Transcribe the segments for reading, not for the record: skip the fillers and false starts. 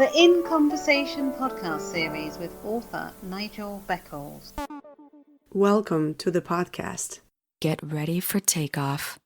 The In Conversation podcast series with author Nigel Beckles. Welcome to the podcast. Get ready for takeoff.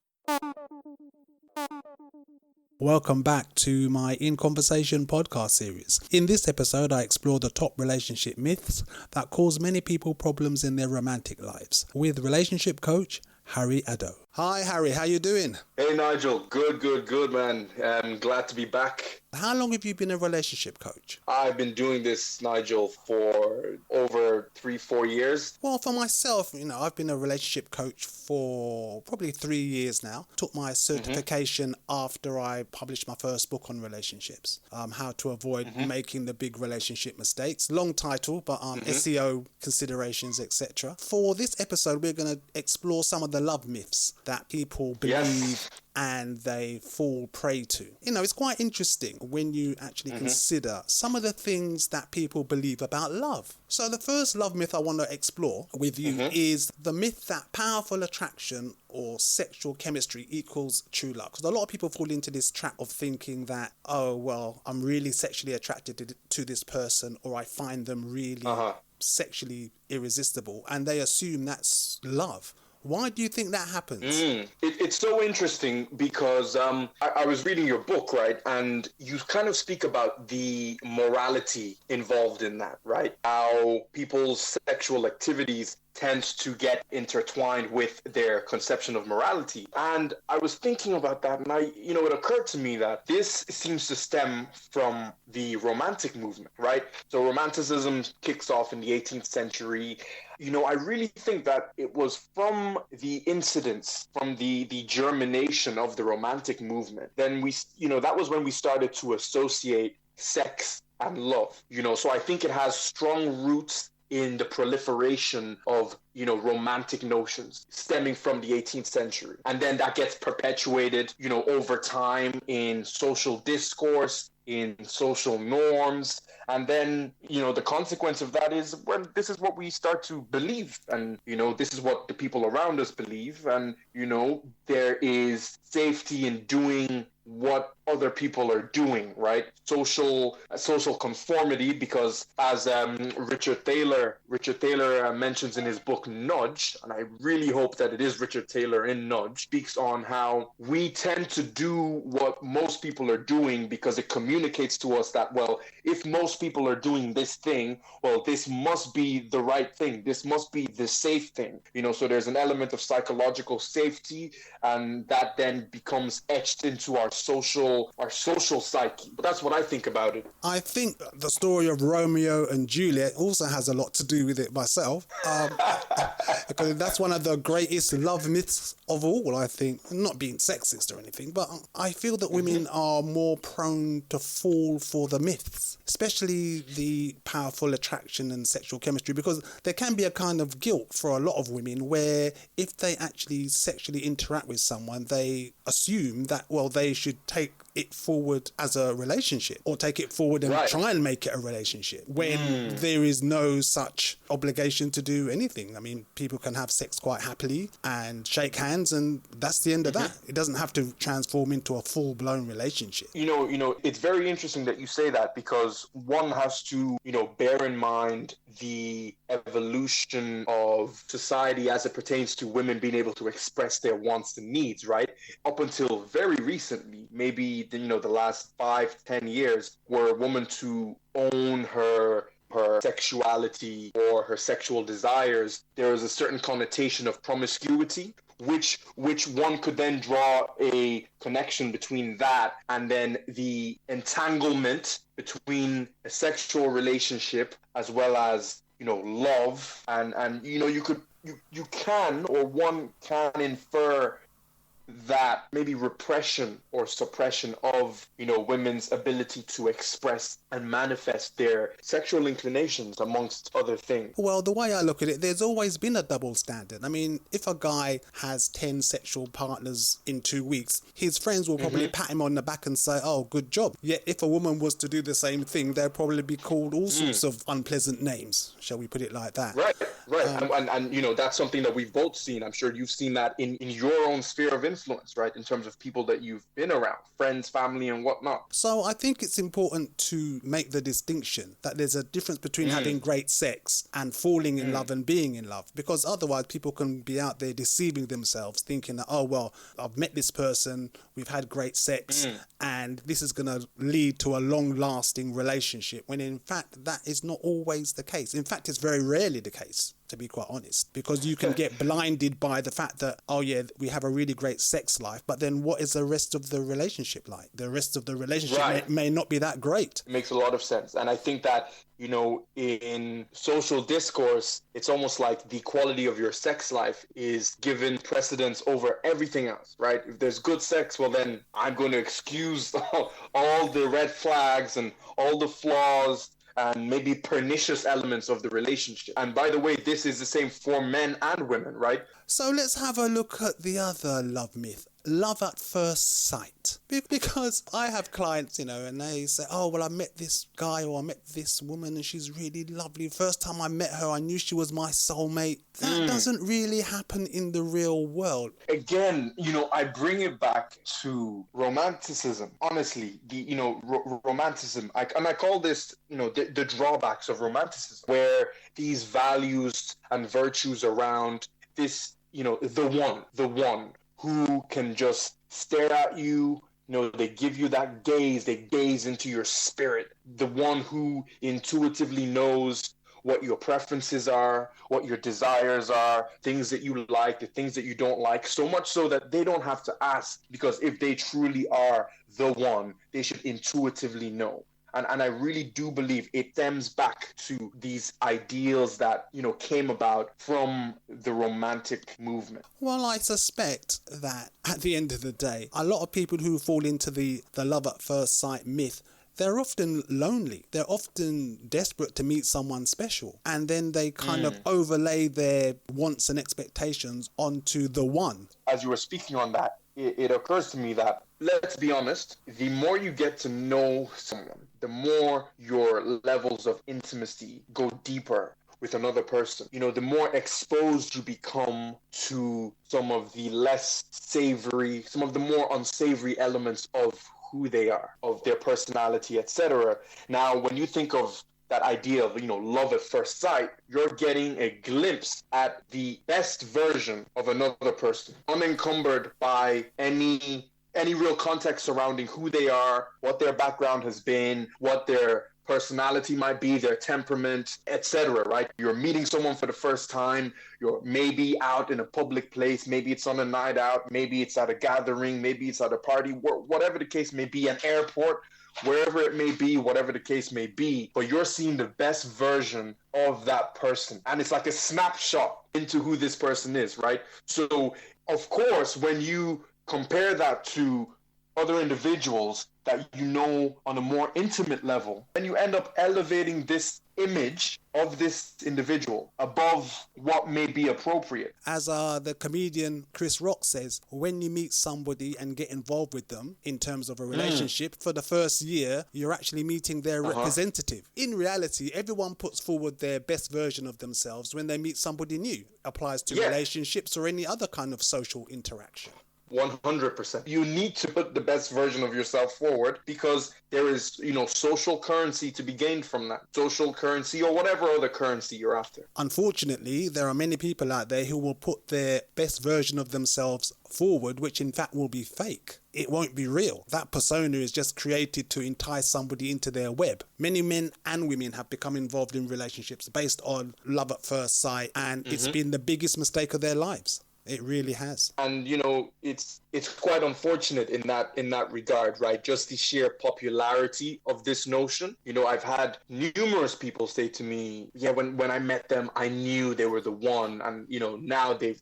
Welcome back to my In Conversation podcast series. In this episode, I explore the top relationship myths that cause many people problems in their romantic lives with relationship coach Harry Uddoh. Hi Harry, how you doing? Hey Nigel, good man. I'm glad to be back. How long have you been a relationship coach? I've been doing this, Nigel, for over 3-4 years. Well, for myself, I've been a relationship coach for probably 3 years now. Took my certification after I published my first book on relationships. How to avoid making the big relationship mistakes. Long title, but SEO considerations, etc. For this episode, we're going to explore some of the love myths that people believe and they fall prey to. It's quite interesting when you actually consider some of the things that people believe about love. So the first love myth I want to explore with you is the myth that powerful attraction or sexual chemistry equals true love. Because a lot of people fall into this trap of thinking that, oh, well, I'm really sexually attracted to this person, or I find them really sexually irresistible, and they assume that's love. Why do you think that happens? It's so interesting because I was reading your book, right? And you kind of speak about the morality involved in that, right? How people's sexual activities tends to get intertwined with their conception of morality. And I was thinking about that, and it occurred to me that this seems to stem from the Romantic movement, right? So Romanticism kicks off in the 18th century. I really think that it was from the incidents, from the germination of the Romantic movement. Then that was when we started to associate sex and love, so I think it has strong roots in the proliferation of, romantic notions stemming from the 18th century. And then that gets perpetuated, over time in social discourse, in social norms. And then, the consequence of that is, well, this is what we start to believe. And, this is what the people around us believe. And, there is safety in doing what other people are doing, right? Social conformity, because as Richard Thaler mentions in his book Nudge, and I really hope that it is Richard Thaler in Nudge, speaks on how we tend to do what most people are doing because it communicates to us that, well, if most people are doing this thing, well, this must be the right thing. This must be the safe thing. So there's an element of psychological safety, and that then becomes etched into our social psyche. But that's what I think about it. I think the story of Romeo and Juliet also has a lot to do with it myself. Because that's one of the greatest love myths of all, I think. Not being sexist or anything, but I feel that women are more prone to fall for the myths, especially the powerful attraction and sexual chemistry, because there can be a kind of guilt for a lot of women where if they actually sexually interact with someone, they assume that, well, they should take it forward as a relationship, or take it forward and try and make it a relationship when there is no such obligation to do anything. I mean, people can have sex quite happily and shake hands, and that's the end of that. It doesn't have to transform into a full-blown relationship. It's very interesting that you say that, because one has to, bear in mind the evolution of society as it pertains to women being able to express their wants and needs, right? Up until very recently, maybe the last 5-10 years, were a woman to own her sexuality or her sexual desires, there is a certain connotation of promiscuity, which one could then draw a connection between that and then the entanglement between a sexual relationship as well as love, and you can, or one can infer that maybe repression or suppression of, women's ability to express and manifest their sexual inclinations, amongst other things. Well, the way I look at it, there's always been a double standard. I mean, if a guy has 10 sexual partners in 2 weeks, his friends will probably pat him on the back and say, oh, good job. Yet if a woman was to do the same thing, they'd probably be called all sorts of unpleasant names, shall we put it like that? Right. Right. And you know, that's something that we've both seen. I'm sure you've seen that in your own sphere of influence, right? In terms of people that you've been around, friends, family, and whatnot. So I think it's important to make the distinction that there's a difference between having great sex and falling in love and being in love, because otherwise people can be out there deceiving themselves, thinking that, oh, well, I've met this person, we've had great sex, and this is going to lead to a long-lasting relationship, when in fact that is not always the case. In fact, it's very rarely the case, to be quite honest, because you can get blinded by the fact that, oh yeah, we have a really great sex life, but then what is the rest of the relationship like? The rest of the relationship may not be that great. It makes a lot of sense. And I think that, you know, in social discourse, it's almost like the quality of your sex life is given precedence over everything else, right? If there's good sex, well, then I'm going to excuse all the red flags and all the flaws and maybe pernicious elements of the relationship. And by the way, this is the same for men and women, right? So let's have a look at the other love myth. Love at first sight. Because I have clients, you know, and they say, oh, well, I met this guy or I met this woman and she's really lovely. First time I met her, I knew she was my soulmate. That doesn't really happen in the real world. Again, you know, I bring it back to romanticism. Honestly, the, you know, romanticism. I call this, you know, the drawbacks of romanticism, where these values and virtues around this, you know, the one who can just stare at you. You know, they give you that gaze, they gaze into your spirit. The one who intuitively knows what your preferences are, what your desires are, things that you like, the things that you don't like, so much so that they don't have to ask, because if they truly are the one, they should intuitively know. And I really do believe it stems back to these ideals that, you know, came about from the romantic movement. Well, I suspect that at the end of the day, a lot of people who fall into the love at first sight myth, they're often lonely. They're often desperate to meet someone special. And then they kind of overlay their wants and expectations onto the one. As you were speaking on that, it occurs to me that, let's be honest, the more you get to know someone, the more your levels of intimacy go deeper with another person. You know, the more exposed you become to some of the less savory, some of the more unsavory elements of who they are, of their personality, etc. Now, when you think of that idea of, you know, love at first sight, you're getting a glimpse at the best version of another person, unencumbered by any real context surrounding who they are, what their background has been, what their personality might be, their temperament, etc., right? You're meeting someone for the first time, you're maybe out in a public place, maybe it's on a night out, maybe it's at a gathering, maybe it's at a party, whatever the case may be, an airport, wherever it may be, whatever the case may be, but you're seeing the best version of that person. And it's like a snapshot into who this person is, right? So, of course, when you compare that to other individuals that you know on a more intimate level, then you end up elevating this image of this individual above what may be appropriate. As the comedian Chris Rock says, when you meet somebody and get involved with them in terms of a relationship, for the first year, you're actually meeting their representative. In reality, everyone puts forward their best version of themselves when they meet somebody new. Applies to relationships or any other kind of social interaction. 100%. You need to put the best version of yourself forward, because there is, you know, social currency to be gained from that. Social currency or whatever other currency you're after. Unfortunately, there are many people out there who will put their best version of themselves forward, which in fact will be fake. It won't be real. That persona is just created to entice somebody into their web. Many men and women have become involved in relationships based on love at first sight, and it's been the biggest mistake of their lives. It really has. And, you know, it's quite unfortunate in that regard, right? Just the sheer popularity of this notion. You know, I've had numerous people say to me, yeah, when I met them, I knew they were the one. And, you know, now they've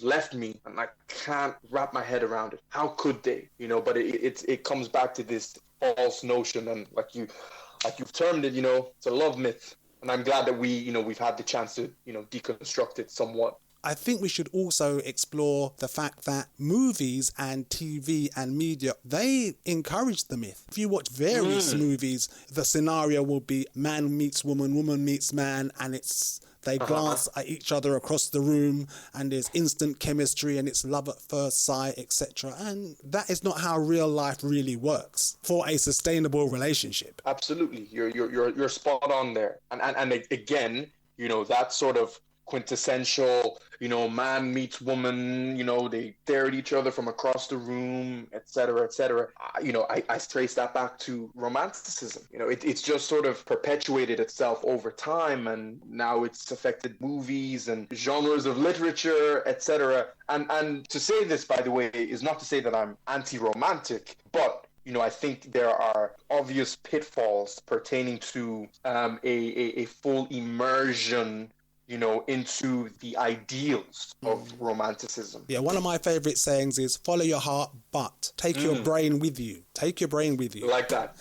left me and I can't wrap my head around it. How could they? You know, but it comes back to this false notion. And like you've termed it, you know, it's a love myth. And I'm glad that we've had the chance to, you know, deconstruct it somewhat. I think we should also explore the fact that movies and TV and media, they encourage the myth. If you watch various movies, the scenario will be man meets woman, woman meets man, and it's they glance at each other across the room and there's instant chemistry and it's love at first sight, etc. And that is not how real life really works for a sustainable relationship. Absolutely. You're spot on there. And again, you know, that sort of quintessential, you know, man meets woman, you know, they stare at each other from across the room, etc., etc. You know, I trace that back to romanticism. You know, it's just sort of perpetuated itself over time, and now it's affected movies and genres of literature, etc. And to say this, by the way, is not to say that I'm anti-romantic, but you know, I think there are obvious pitfalls pertaining to a full immersion, you know, into the ideals of romanticism. Yeah, one of my favorite sayings is follow your heart, but take your brain with you. Take your brain with you. I like that.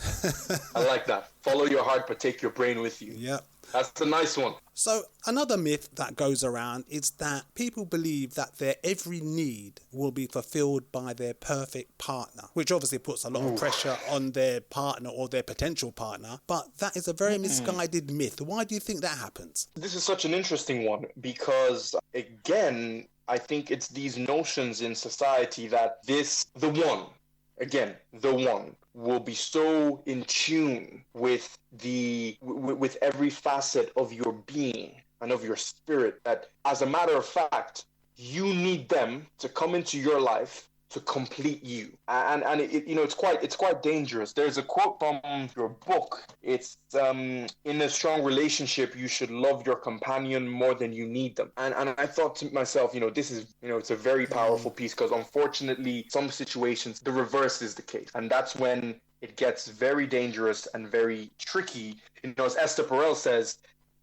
I like that. Follow your heart, but take your brain with you. Yeah. That's a nice one. So another myth that goes around is that people believe that their every need will be fulfilled by their perfect partner, which obviously puts a lot of pressure on their partner or their potential partner. But that is a very misguided myth. Why do you think that happens? This is such an interesting one because, again, I think it's these notions in society that the one will be so in tune with with every facet of your being and of your spirit that, as a matter of fact, you need them to come into your life to complete you. And it, you know, it's quite dangerous. There's a quote from your book. It's in a strong relationship, you should love your companion more than you need them. And I thought to myself, you know, this is, you know, it's a very powerful piece, because unfortunately, some situations, the reverse is the case. And that's when it gets very dangerous and very tricky. You know, as Esther Perel says,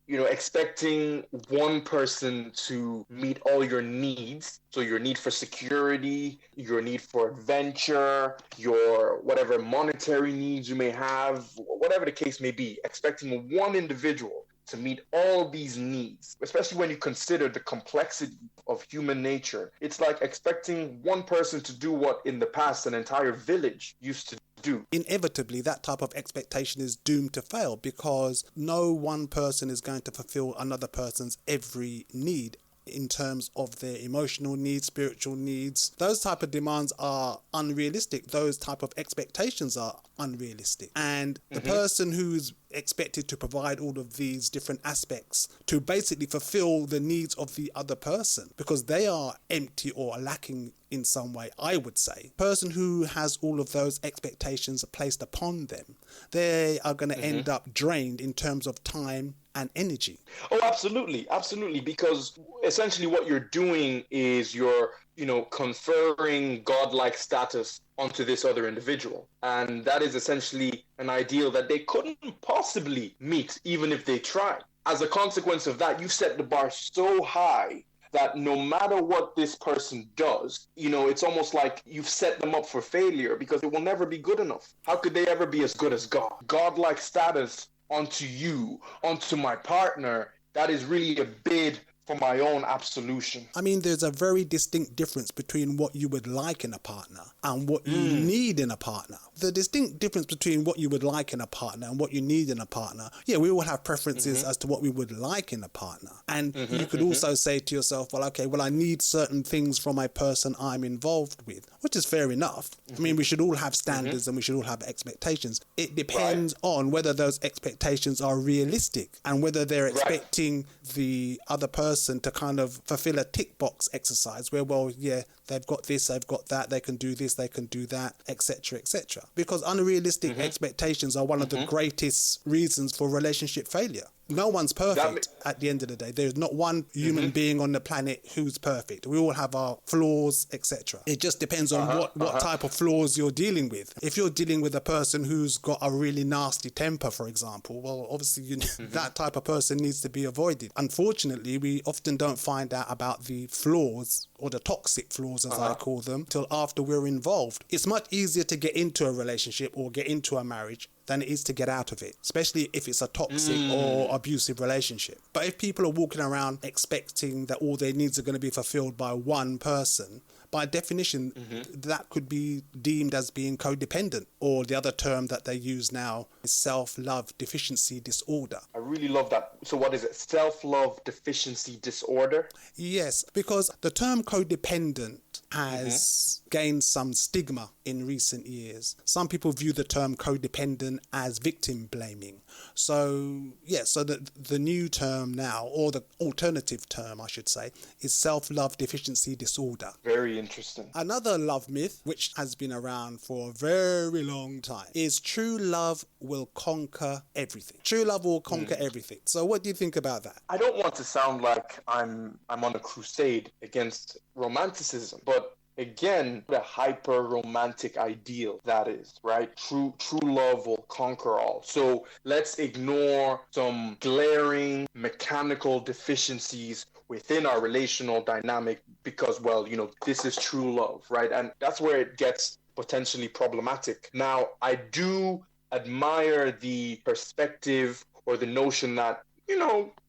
you know, expecting one person to meet all your needs, so your need for security, your need for adventure, your whatever monetary needs you may have, whatever the case may be, expecting one individual to meet all these needs, especially when you consider the complexity of human nature. It's like expecting one person to do what in the past an entire village used to do. Inevitably, that type of expectation is doomed to fail, because no one person is going to fulfill another person's every need in terms of their emotional needs, spiritual needs. Those type of demands are unrealistic. Those type of expectations are unrealistic. And the person who's expected to provide all of these different aspects to basically fulfill the needs of the other person, because they are empty or lacking in some way, I would say. Person who has all of those expectations placed upon them, they are going to end up drained in terms of time and energy. Oh, absolutely. Absolutely. Because essentially what you're doing is you're, you know, conferring godlike status onto this other individual. And that is essentially an ideal that they couldn't possibly meet, even if they tried. As a consequence of that, you set the bar so high that no matter what this person does, you know, it's almost like you've set them up for failure, because it will never be good enough. How could they ever be as good as God? Godlike status onto you, onto my partner, that is really a bid for my own absolution. I mean, there's a very distinct difference between what you would like in a partner and what you need in a partner. The distinct difference between what you would like in a partner and what you need in a partner, yeah, we all have preferences as to what we would like in a partner. And you could also say to yourself, well, okay, well, I need certain things from a person I'm involved with, which is fair enough. I mean, we should all have standards and we should all have expectations. It depends on whether those expectations are realistic and whether they're expecting the other person to kind of fulfill a tick box exercise where, well, yeah, they've got this, they've got that, they can do this, they can do that, etc., etc. Because unrealistic expectations are one of the greatest reasons for relationship failure. No one's perfect at the end of the day. There's not one human being on the planet who's perfect. We all have our flaws, etc. It just depends on what type of flaws you're dealing with. If you're dealing with a person who's got a really nasty temper, for example, well, obviously that type of person needs to be avoided. Unfortunately, we often don't find out about the flaws, or the toxic flaws as I call them, till after we're involved. It's much easier to get into a relationship or get into a marriage than it is to get out of it, especially if it's a toxic or abusive relationship. But if people are walking around expecting that all their needs are going to be fulfilled by one person, by definition, that could be deemed as being codependent, or the other term that they use now is self-love deficiency disorder. I really love that. So what is it? Self-love deficiency disorder? Yes, because the term codependent has gained some stigma in recent years. Some people view the term codependent as victim blaming. So, so the new term now, or the alternative term, I should say, is self-love deficiency disorder. Very interesting. Another love myth, which has been around for a very long time, is true love will conquer everything. True love will conquer everything. So what do you think about that? I don't want to sound like I'm on a crusade against romanticism, but again, the hyper romantic ideal that is, right? True love will conquer all. So let's ignore some glaring mechanical deficiencies within our relational dynamic because, well, this is true love, right? And that's where it gets potentially problematic. Now, I do admire the perspective or the notion that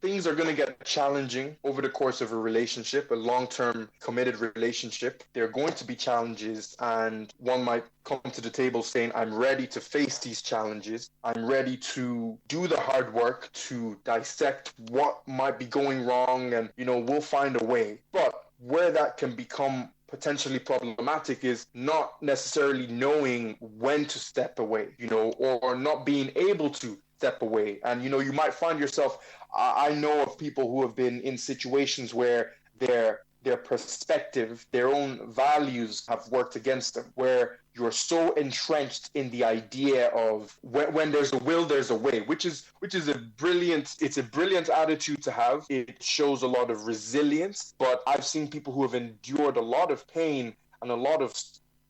things are going to get challenging over the course of a relationship, a long-term committed relationship. There are going to be challenges, and one might come to the table saying, I'm ready to face these challenges. I'm ready to do the hard work to dissect what might be going wrong, and, we'll find a way. But where that can become potentially problematic is not necessarily knowing when to step away, or not being able to step away. And, you might find yourself, I know of people who have been in situations where their perspective, their own values have worked against them, where you're so entrenched in the idea of when there's a will, there's a way, which is a brilliant attitude to have. It shows a lot of resilience, but I've seen people who have endured a lot of pain and a lot of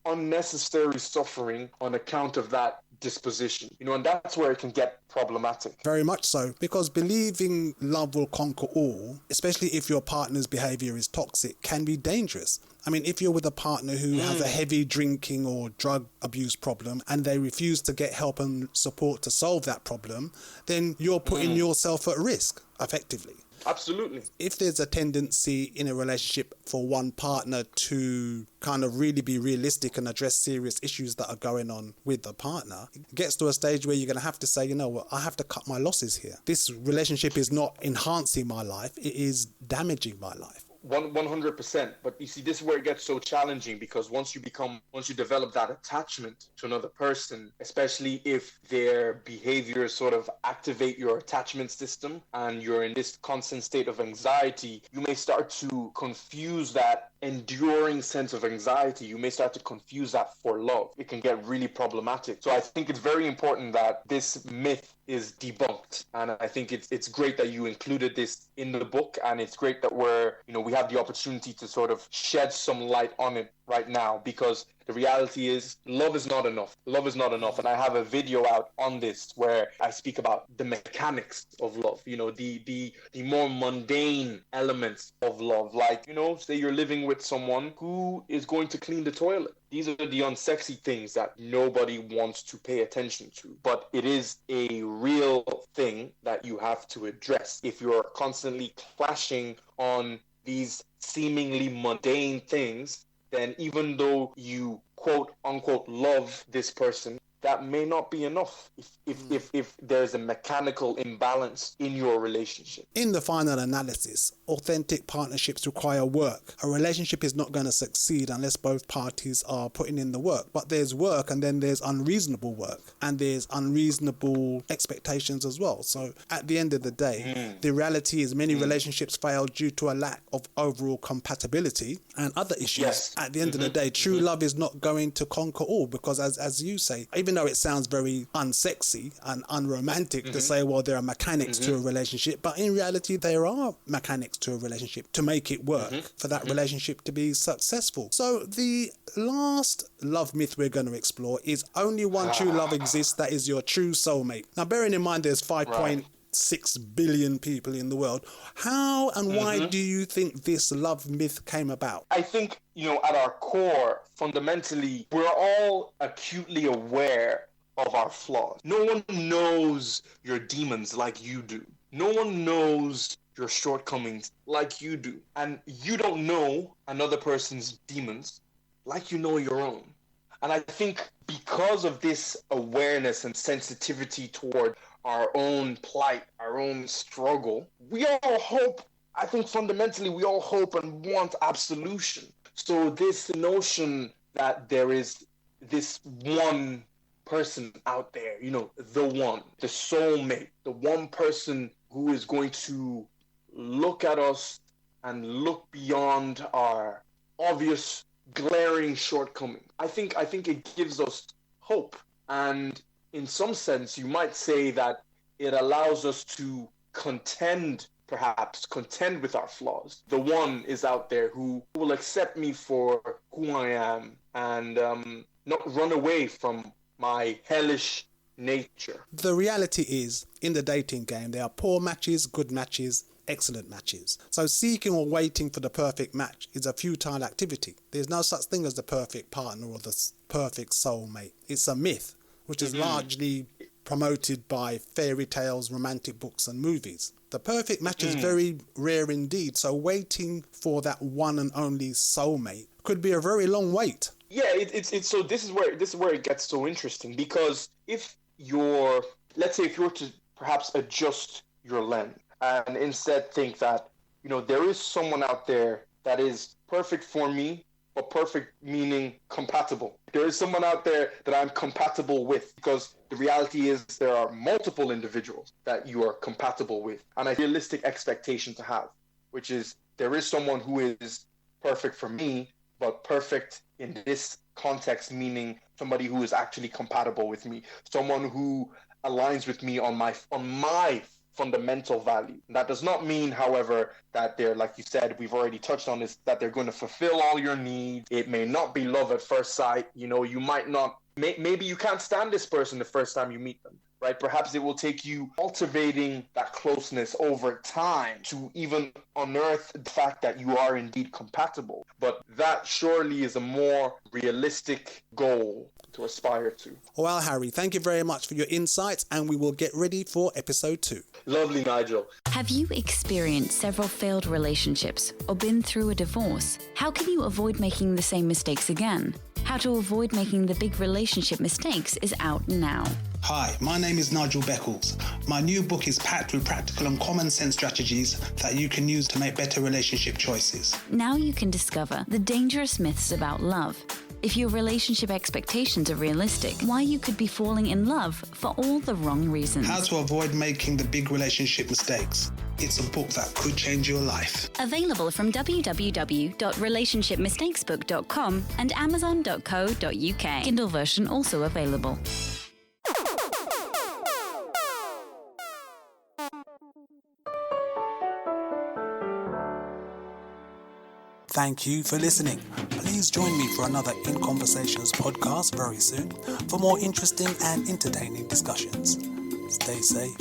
unnecessary suffering on account of that disposition, and that's where it can get problematic. Very much so, because believing love will conquer all, especially if your partner's behavior is toxic, can be dangerous. I mean, if you're with a partner who has a heavy drinking or drug abuse problem and they refuse to get help and support to solve that problem, then you're putting yourself at risk, effectively. Absolutely. If there's a tendency in a relationship for one partner to kind of really be realistic and address serious issues that are going on with the partner, it gets to a stage where you're going to have to say, I have to cut my losses here. This relationship is not enhancing my life, it is damaging my life. 100%. But you see, this is where it gets so challenging, because once you develop that attachment to another person, especially if their behaviors sort of activate your attachment system and you're in this constant state of anxiety, you may start to confuse that enduring sense of anxiety. You may start to confuse that for love. It can get really problematic. So I think it's very important that this myth is debunked, and I think it's great that you included this in the book, and it's great that we have the opportunity to sort of shed some light on it right now, because the reality is love is not enough. Love is not enough. And I have a video out on this where I speak about the mechanics of love, the more mundane elements of love. Like, say you're living with someone who is going to clean the toilet. These are the unsexy things that nobody wants to pay attention to. But it is a real thing that you have to address. If you're constantly clashing on these seemingly mundane things, then even though you quote unquote love this person, that may not be enough if there's a mechanical imbalance in your relationship. In the final analysis, authentic partnerships require work. A relationship is not going to succeed unless both parties are putting in the work. But there's work, and then there's unreasonable work, and there's unreasonable expectations as well. So at the end of the day, the reality is many relationships fail due to a lack of overall compatibility and other issues. Yes. At the end of the day, true love is not going to conquer all, because as you say, even though it sounds very unsexy and unromantic to say, well, there are mechanics to a relationship, but in reality, there are mechanics to a relationship to make it work for that relationship to be successful. So the last love myth we're going to explore is only one true love exists, that is your true soulmate. Now, bearing in mind there's 5.6 billion people in the world, how and why do you think this love myth came about? I think, at our core, fundamentally, we're all acutely aware of our flaws. No one knows your demons like you do. No one knows your shortcomings like you do. And you don't know another person's demons like you know your own. And I think because of this awareness and sensitivity toward our own plight, our own struggle, we all hope, I think fundamentally we all hope and want absolution. So this notion that there is this one person out there, the one, the soulmate, the one person who is going to look at us and look beyond our obvious glaring shortcomings. I think it gives us hope. And in some sense, you might say that it allows us to contend with our flaws. The one is out there who will accept me for who I am and not run away from my hellish nature. The reality is, in the dating game, there are poor matches, good matches, excellent matches. So seeking or waiting for the perfect match is a futile activity. There's no such thing as the perfect partner or the perfect soulmate. It's a myth, which is largely promoted by fairy tales, romantic books and movies. The perfect match is very rare indeed, so waiting for that one and only soulmate could be a very long wait. Yeah, it's so this is where it gets so interesting, because let's say if you were to perhaps adjust your lens and instead think that, there is someone out there that is perfect for me, but perfect meaning compatible. There is someone out there that I'm compatible with, because the reality is there are multiple individuals that you are compatible with, and a realistic expectation to have, which is there is someone who is perfect for me, but perfect in this context, meaning somebody who is actually compatible with me, someone who aligns with me on my fundamental value. That does not mean, however, that they're, like you said, we've already touched on this, that they're going to fulfill all your needs. It may not be love at first sight. You might not, maybe you can't stand this person the first time you meet them, right? Perhaps it will take you cultivating that closeness over time to even unearth the fact that you are indeed compatible. But that surely is a more realistic goal to aspire to. Well, Harry, thank you very much for your insights, and we will get ready for episode 2. Lovely, Nigel. Have you experienced several failed relationships or been through a divorce? How can you avoid making the same mistakes again? How to avoid making the big relationship mistakes is out now. Hi, my name is Nigel Beckles. My new book is packed with practical and common sense strategies that you can use to make better relationship choices. Now you can discover the dangerous myths about love. If your relationship expectations are realistic, why you could be falling in love for all the wrong reasons. How to avoid making the big relationship mistakes. It's a book that could change your life. Available from www.relationshipmistakesbook.com and amazon.co.uk. Kindle version also available. Thank you for listening. Please join me for another In Conversations podcast very soon for more interesting and entertaining discussions. Stay safe.